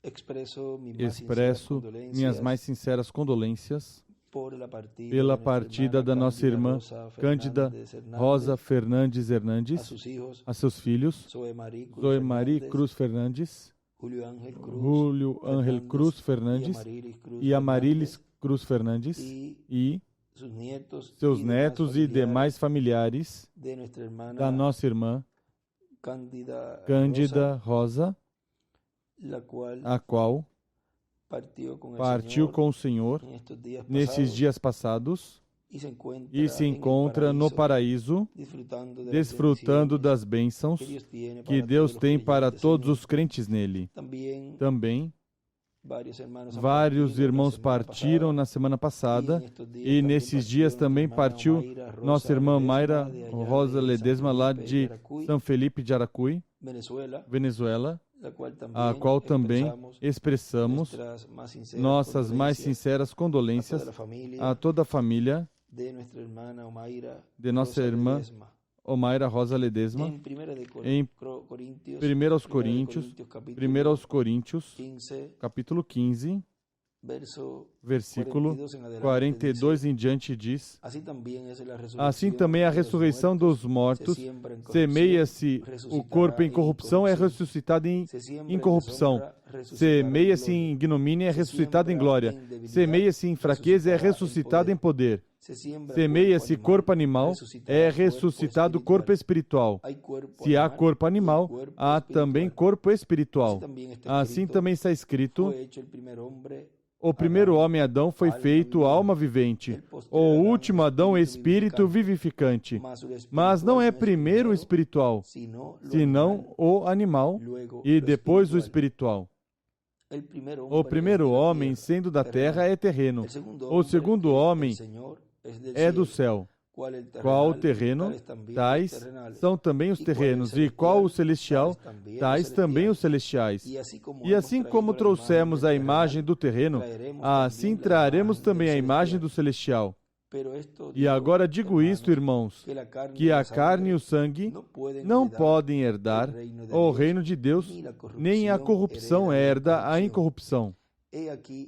expresso minhas mais sinceras condolências pela partida da nossa irmã Cândida Rosa Fernandes Hernandes, a seus filhos, Zoe Marie Cruz Fernandes, Julio Ángel Cruz Fernandes e Amarilis Cruz Fernandes, e seus netos e demais familiares da nossa irmã Cândida Rosa, a qual partiu com o Senhor nesses dias passados e se encontra no paraíso, desfrutando das bênçãos que Deus tem para todos os crentes nele. Também, vários irmãos partiram na semana passada e nesses dias também partiu nossa irmã Mayra Rosa Ledesma, lá de São Felipe de Aracuí, Venezuela, a qual também expressamos nossas mais sinceras condolências a toda a família de nossa irmã Omaira Rosa Ledesma, em 1 Coríntios, capítulo 15, versículo 42 em diante diz: assim também a ressurreição dos mortos, semeia-se o corpo em corrupção, é ressuscitado em incorrupção. Semeia-se em ignomínia, é ressuscitado em glória. Semeia-se em fraqueza, é ressuscitado em poder. Semeia-se corpo animal, é ressuscitado corpo espiritual. Se há corpo animal, há também corpo espiritual. Assim também está escrito: o primeiro homem, Adão, foi feito alma vivente. O último Adão, espírito vivificante. Mas não é primeiro o espiritual, senão o animal, e depois o espiritual. O primeiro homem, sendo da terra, é terreno. O segundo homem é do céu. Qual o terreno, tais são também os terrenos, e qual o celestial, tais também os celestiais. E assim como trouxemos a imagem do terreno, assim traremos também a imagem do celestial. E agora digo isto, irmãos, que a carne e o sangue não podem herdar o reino de Deus, nem a corrupção herda a incorrupção.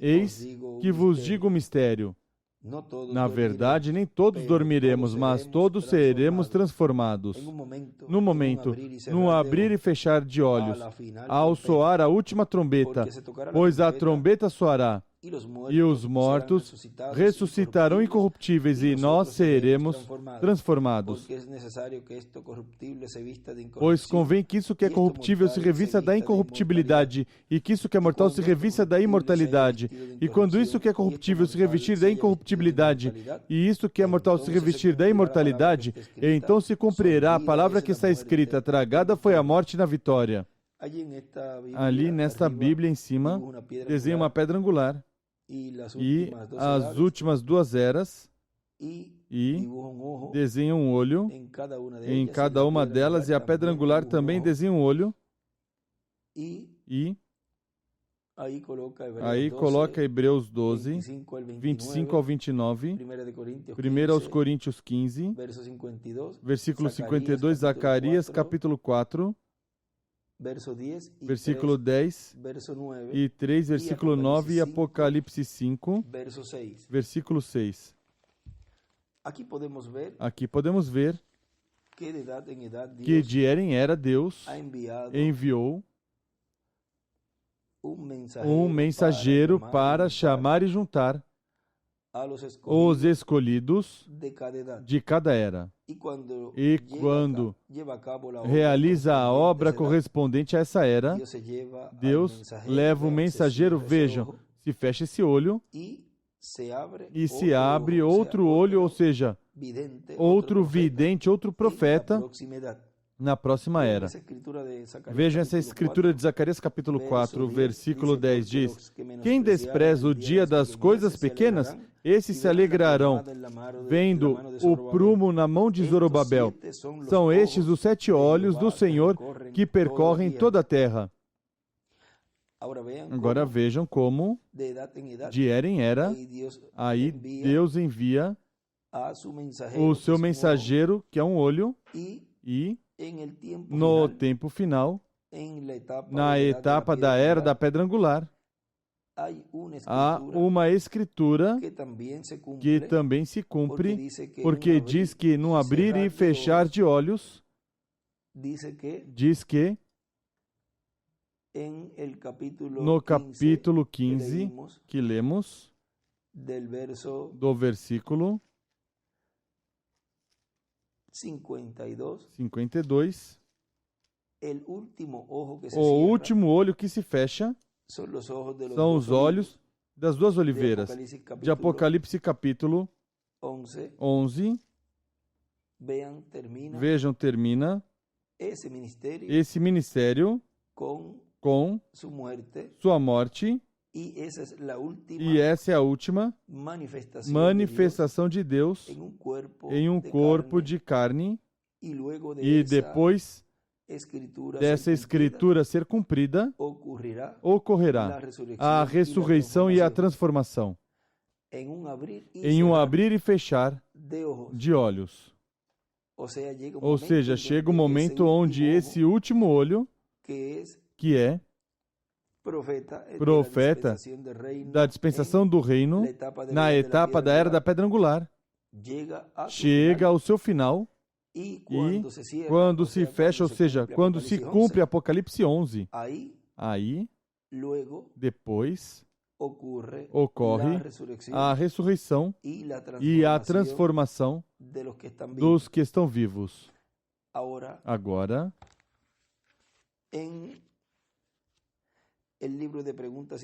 Eis que vos digo o mistério. Na verdade, nem todos dormiremos, mas todos seremos transformados. No momento, no abrir e fechar de olhos, ao soar a última trombeta, pois a trombeta soará, e os mortos ressuscitarão incorruptíveis, e nós seremos transformados. Pois convém que isso que é corruptível se revista da incorruptibilidade, e que isso que é mortal se revista da imortalidade. E quando isso que é corruptível se revestir da incorruptibilidade, e isso que é mortal se revestir da imortalidade, então se cumprirá a palavra que está escrita: tragada foi a morte na vitória. Ali, nesta Bíblia em cima, desenha uma pedra angular, e as últimas duas eras, e desenha um olho em cada uma delas, e a pedra angular também desenha um olho, e aí coloca Hebreus 12, 25 ao 29, 1 aos Coríntios 15, versículo 52, Zacarias capítulo 4, versículo 10 e 3, versículo 9, e Apocalipse 5, versículo 6. Aqui podemos ver que de era em era Deus enviou um mensageiro para chamar e juntar os escolhidos de cada era. E quando realiza a obra correspondente a essa era, Deus leva o mensageiro, vejam, se fecha esse olho e se abre outro olho, ou seja, outro vidente, outro profeta na próxima era. Vejam essa escritura de Zacarias capítulo 4, versículo 10 diz: quem despreza o dia das coisas pequenas, esses se alegrarão, vendo o prumo na mão de Zorobabel. São estes os 7 olhos do Senhor que percorrem toda a terra. Agora vejam como, de era em era, aí Deus envia o seu mensageiro, que é um olho, e no tempo final, na etapa da Era da Pedra Angular, há uma escritura que também se cumpre, porque diz que no abrir e fechar de olhos, diz que no capítulo 15 que lemos, do versículo 52, o último olho que se fecha são os olhos das duas oliveiras, de Apocalipse capítulo 11. Vejam, termina esse ministério com sua morte, e essa é a última manifestação de Deus em um corpo de carne, e depois dessa escritura ser cumprida, ocorrerá a ressurreição e a transformação, em um abrir e fechar de olhos. Ou seja, chega o momento onde esse último olho, que é profeta da dispensação do reino, na etapa da Era da Pedra Angular, chega ao seu final, e quando se fecha, ou seja, quando se cumpre Apocalipse 11, aí, depois, ocorre a ressurreição e a transformação dos que estão vivos. Agora,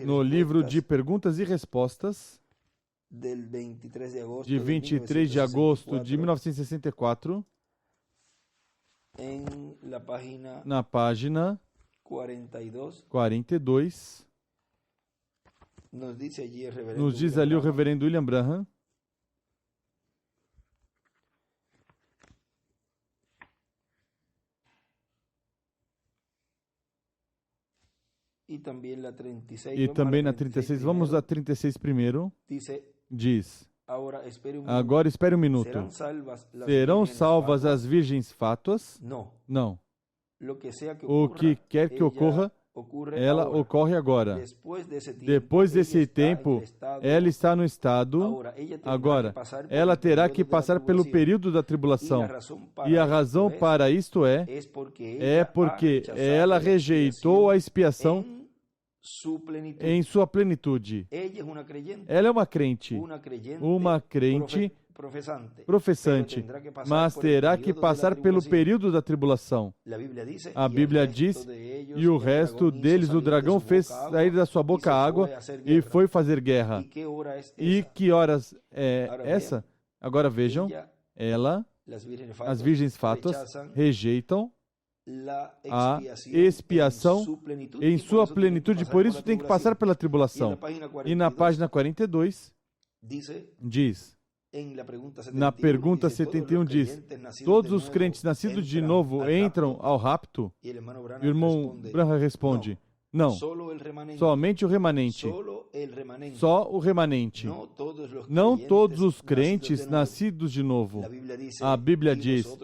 no livro de Perguntas e Respostas, de 23 de agosto de 1964, na página 42, nos diz ali o reverendo William Branham: e também na 36, vamos a 36 primeiro, diz: agora espere um minuto. Serão salvas as virgens fátuas? Não. O que quer que ocorra, ela ocorre agora. Depois desse tempo, ela está no estado. Agora, ela terá que passar pelo período da tribulação. E a razão para isto é porque ela rejeitou a expiação em sua plenitude. Ela é uma crente professante, mas terá que passar pelo período da tribulação. A Bíblia diz: e o resto deles o dragão fez sair da sua boca água e foi fazer guerra. E que horas é essa? Agora vejam, as virgens fátuas, rejeitam a expiação em sua plenitude, por isso tem que passar pela tribulação. E na página 42 diz, na pergunta 71 diz: todos os crentes nascidos de novo entram ao rapto? E o irmão Branham responde: não, somente o remanente. Só o remanente. Não todos os crentes nascidos de novo. A Bíblia diz: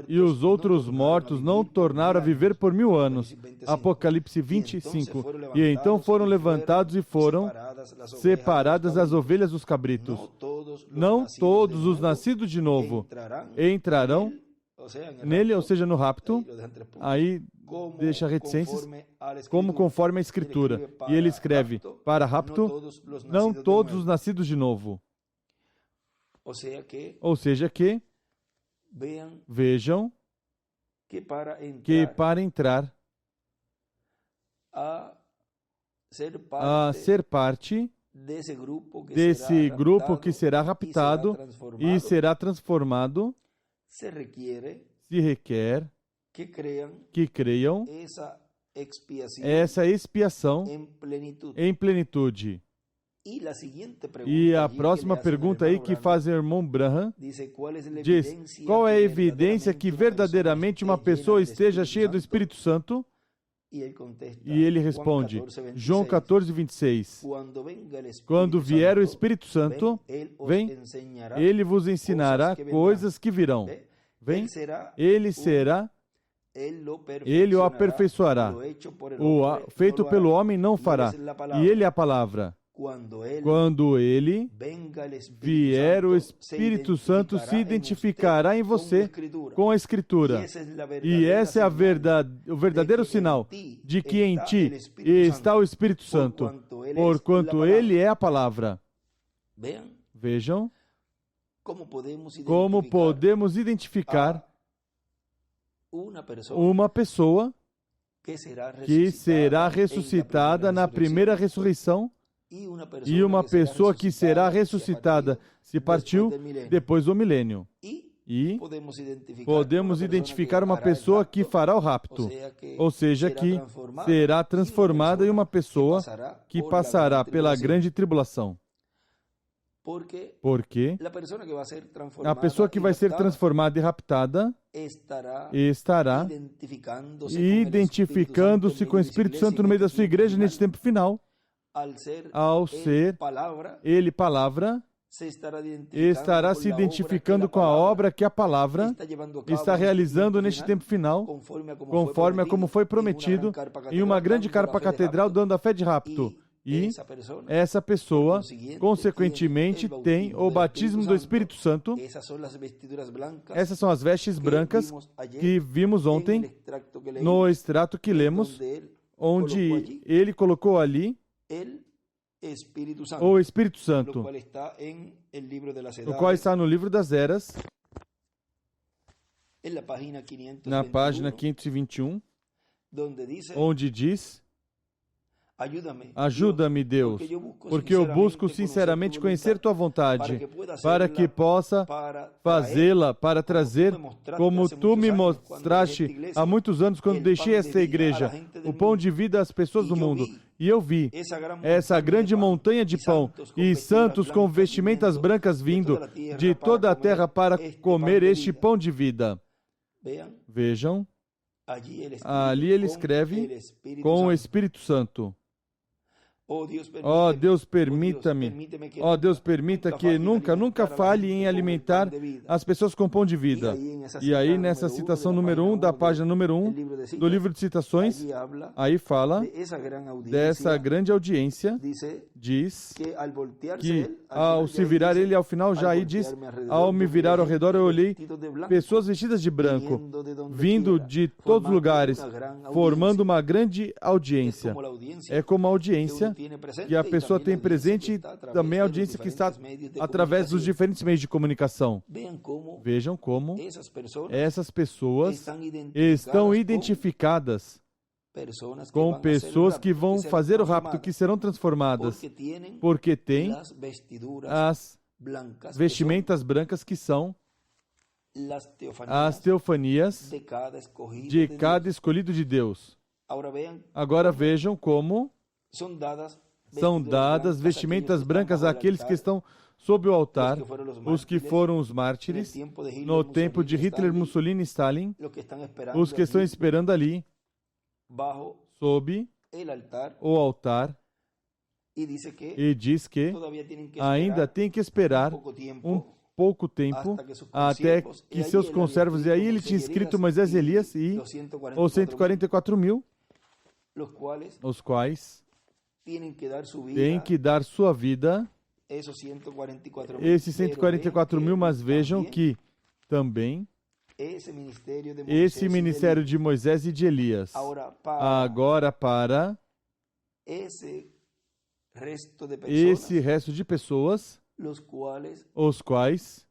e os outros mortos não tornaram a viver por 1000 anos. Apocalipse 25. E então foram levantados e foram separadas as ovelhas dos cabritos. Não todos os nascidos de novo entrarão nele, ou seja, no rapto. Aí deixa reticências, como conforme a Escritura. E ele escreve: para rapto, não todos os nascidos de novo. Ou seja que, vejam, que para entrar a ser parte desse grupo que será raptado e será transformado, se requer que creiam essa expiação em plenitude. E a próxima pergunta aí que faz o irmão Branham diz: qual é a evidência que verdadeiramente uma pessoa esteja cheia do Espírito Santo? E ele responde, João 14, 26, quando vier o Espírito Santo, vem, ele vos ensinará coisas que virão. Vem, ele será Ele o aperfeiçoará. O feito pelo homem não fará. E ele é a palavra. Quando ele vier, o Espírito Santo se identificará em você com a Escritura. E esse é o verdadeiro sinal de que em ti está o Espírito Santo, porquanto ele é a palavra. Vejam como podemos identificar uma pessoa que será ressuscitada na primeira ressurreição e uma pessoa que será ressuscitada, se partiu, depois do milênio. E podemos identificar uma pessoa que fará o rapto, ou seja, que será transformada em uma pessoa que passará pela grande tribulação. Porque a pessoa que vai ser transformada e raptada estará identificando-se com o Espírito Santo no meio da sua igreja neste tempo final. Ao ser ele palavra, estará se identificando com a obra que a palavra está realizando neste tempo final, conforme a como foi prometido, em uma grande carpa catedral dando a fé de rapto. E essa pessoa, consequentemente, tem o batismo do Espírito Santo. Essas são as vestes brancas que vimos ontem no extrato que lemos, onde ele colocou ali o Espírito Santo, o qual está no livro das Eras, na página 521, onde diz: ajuda-me, Deus, porque eu busco sinceramente conhecer Tua vontade, para que possa fazê-la, para trazer, como Tu me mostraste há muitos anos, quando deixei esta igreja, o pão de vida às pessoas do mundo. E eu vi essa grande montanha de pão e santos com vestimentas brancas vindo de toda a terra para comer este pão de vida. Vejam, ali ele escreve com o Espírito Santo. Ó Deus, permita-me, ó Deus, permita que nunca falhe em alimentar as pessoas com pão de vida. E aí, nessa citação número 1, da página número 1, do livro de citações, aí fala dessa grande audiência, diz que ao se virar ele ao final, já aí diz, ao me virar ao redor, eu olhei pessoas vestidas de branco, vindo de todos os lugares, formando uma grande audiência. É como a audiência que a pessoa tem presente e também a audiência que está através dos diferentes meios de comunicação. Vejam como essas pessoas estão identificadas com pessoas que vão fazer o rapto, que serão transformadas, porque têm as vestimentas brancas que são as teofanias de cada escolhido de Deus. Agora vejam como são dadas vestimentas brancas àqueles que estão sob o altar, os que foram os mártires, no tempo de Hitler, Mussolini e Stalin, os que estão esperando ali, sob o altar, e diz que ainda tem que esperar um pouco tempo até que seus conservos, e aí ele tinha escrito Moisés e Elias e os 144.000, os quais têm que dar sua vida, esses 144.000, mas vejam que também esse ministério de Moisés e de Elias, agora para esse resto de pessoas, os quais,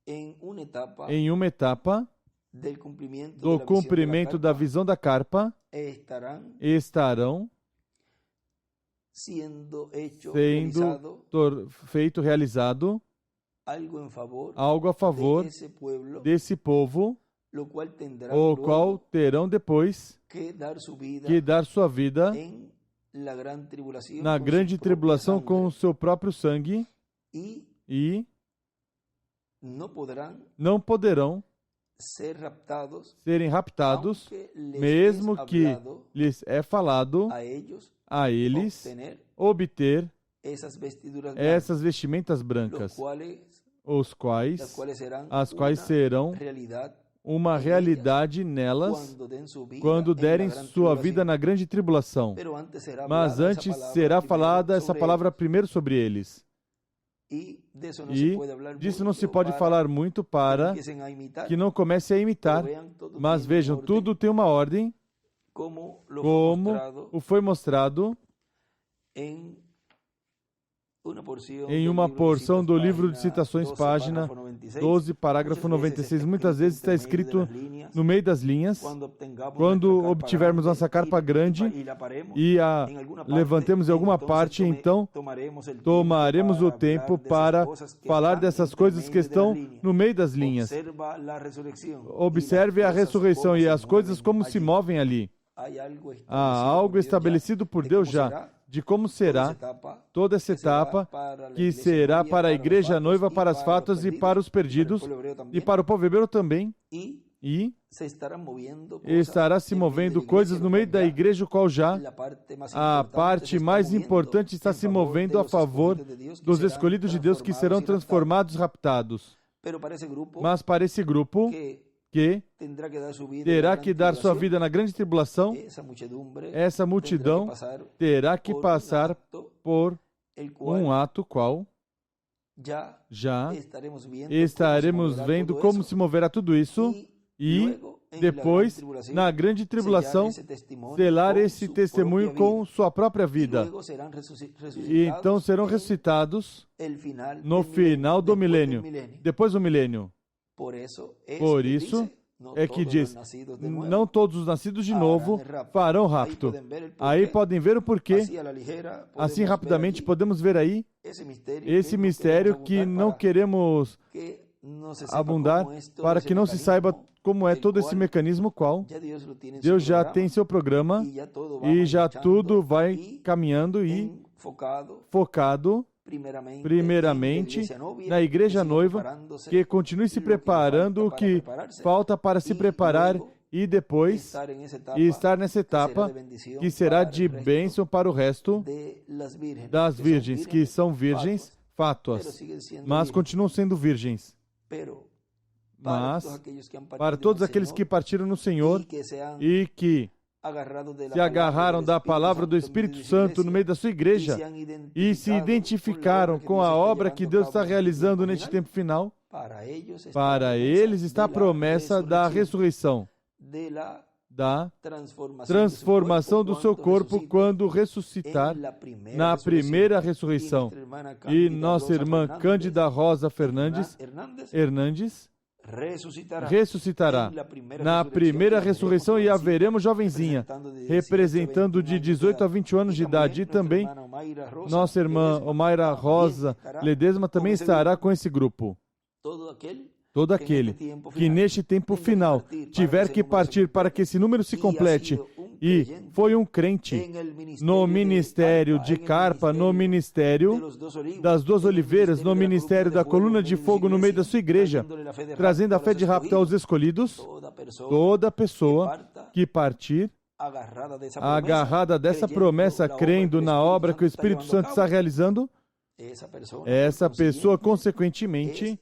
em uma etapa do cumprimento da visão da carpa, estarão sendo realizado algo a favor desse povo, o qual terão depois que dar sua vida na grande tribulação com o seu próprio sangue, e não poderão serem raptados, mesmo que lhes é falado a eles obter essas vestimentas brancas, as quais serão uma realidade nelas quando derem sua vida na grande tribulação. Mas antes será falada essa palavra primeiro sobre eles. E disso não se pode falar muito para que não comece a imitar, mas vejam, tudo tem uma ordem, como o foi mostrado em uma porção do livro de citações, página 12, parágrafo 96. Muitas vezes está escrito no meio das linhas. Quando obtivermos nossa carpa grande e a levantemos em alguma parte, então tomaremos o tempo para falar dessas coisas que estão no meio das linhas. Observe a ressurreição e as coisas como se movem ali. Há algo estabelecido por Deus já, de como será toda essa etapa, que será para a igreja noiva, para as fatas e para os perdidos, e para o povo hebreu também, e estará se movendo coisas no meio da igreja, o qual já a parte mais importante está se movendo a favor dos escolhidos de Deus, que serão transformados, raptados. Mas para esse grupo, que terá que dar sua vida na grande tribulação, essa multidão terá que passar por um ato qual já estaremos vendo como se moverá tudo isso, e depois, na grande tribulação, selar esse testemunho com sua própria vida. E então serão ressuscitados no final do milênio, depois do milênio. Por isso é que diz, não todos os nascidos de novo farão rapto. Aí podem ver o porquê. Assim, rapidamente, podemos ver aí esse mistério que não queremos abundar, para que não se saiba como é todo esse mecanismo, qual Deus já tem seu programa e já tudo vai caminhando e focado primeiramente na igreja noiva, que continue se preparando o que falta para se preparar e depois estar nessa etapa que será de bênção para o resto das virgens, que são virgens fátuas, mas continuam sendo virgens. Mas para todos aqueles que partiram no Senhor e que se agarraram da palavra do Espírito Santo no meio da sua igreja e se identificaram com a obra que Deus está realizando neste tempo final, para eles está a promessa da ressurreição, da transformação do seu corpo quando ressuscitar na primeira ressurreição. E nossa irmã Cândida Rosa Hernandes ressuscitará na primeira ressurreição, e a veremos jovenzinha, representando de 18 a 21 anos de idade. E também nossa irmã Omaira Rosa Ledesma também estará com esse grupo. Todo aquele que neste tempo final tiver que partir para que esse número se complete, e foi um crente no ministério de carpa, no ministério das duas oliveiras, no ministério da coluna de fogo no meio da sua igreja, trazendo a fé de rapto aos escolhidos, toda pessoa que partir agarrada dessa promessa, crendo na obra que o Espírito Santo está realizando, essa pessoa, consequentemente,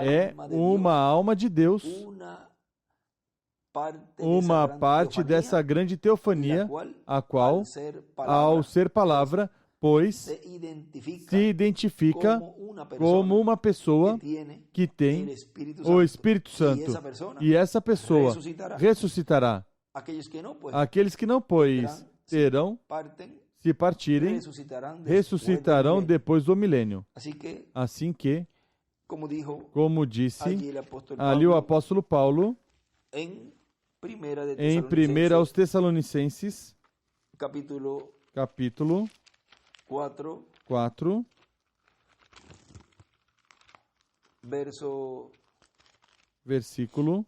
é uma alma de Deus, uma parte dessa grande teofania, a qual, ao ser palavra, pois se identifica como uma pessoa que tem o Espírito Santo, e essa pessoa ressuscitará. Aqueles que não, pois, terão, se partirem, ressuscitarão depois do milênio. Assim que, como disse ali o apóstolo Paulo, em 1 aos Tessalonicenses, capítulo 4, versículo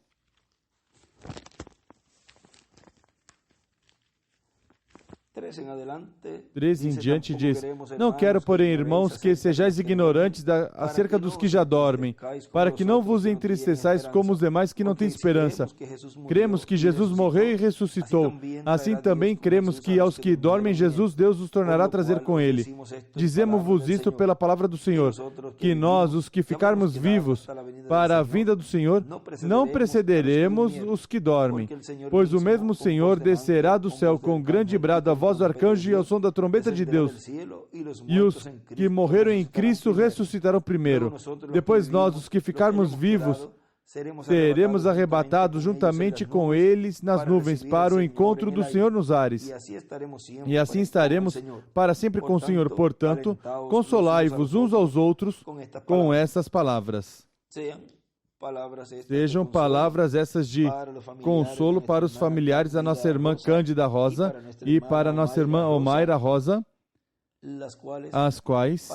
13 em diante diz: não quero, porém, irmãos, que sejais ignorantes acerca dos que já dormem, para que não vos entristeçais como os demais que não têm esperança. Cremos que Jesus morreu e ressuscitou. Assim também cremos que aos que dormem Jesus, Deus os tornará a trazer com Ele. Dizemos-vos isto pela palavra do Senhor, que nós, os que ficarmos vivos para a vinda do Senhor, não precederemos os que dormem, pois o mesmo Senhor descerá do céu com grande brado, a voz do arcanjo e ao som da trombeta de Deus. E os que morreram em Cristo ressuscitarão primeiro. Depois nós, os que ficarmos vivos, seremos arrebatados juntamente com eles nas nuvens para o encontro do Senhor nos ares. E assim estaremos para sempre com o Senhor. Portanto, consolai-vos uns aos outros com essas palavras. Sejam palavras essas de consolo para os familiares da nossa irmã Cândida Rosa e para a nossa irmã Omaira Rosa, as quais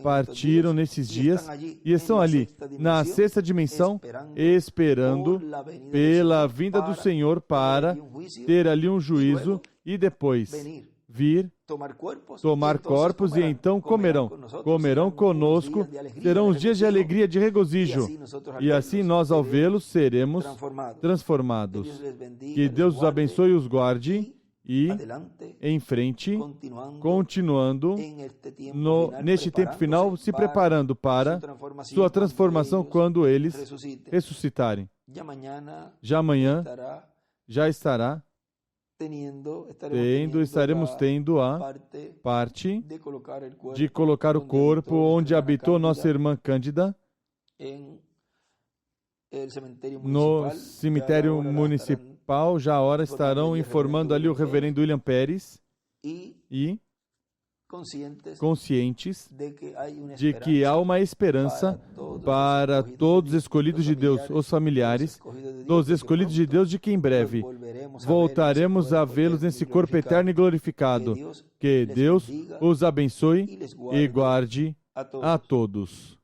partiram nesses dias e estão ali, na sexta dimensão, esperando pela vinda do Senhor para ter ali um juízo e depois vir tomar corpos e então comerão conosco, serão os dias de alegria, de regozijo, e assim nós ao vê-los seremos transformados. Que Deus os abençoe e os guarde, e em frente, continuando neste tempo final, se preparando para sua transformação quando eles ressuscitarem. Já amanhã já estaremos tendo a parte de colocar o corpo onde habitou nossa irmã Cândida, no cemitério municipal. Já a hora estarão informando ali o reverendo William Pérez e conscientes de que há uma esperança para todos os escolhidos de Deus, os familiares dos escolhidos de Deus, de que em breve voltaremos a vê-los nesse corpo eterno e glorificado. Que Deus os abençoe e guarde a todos.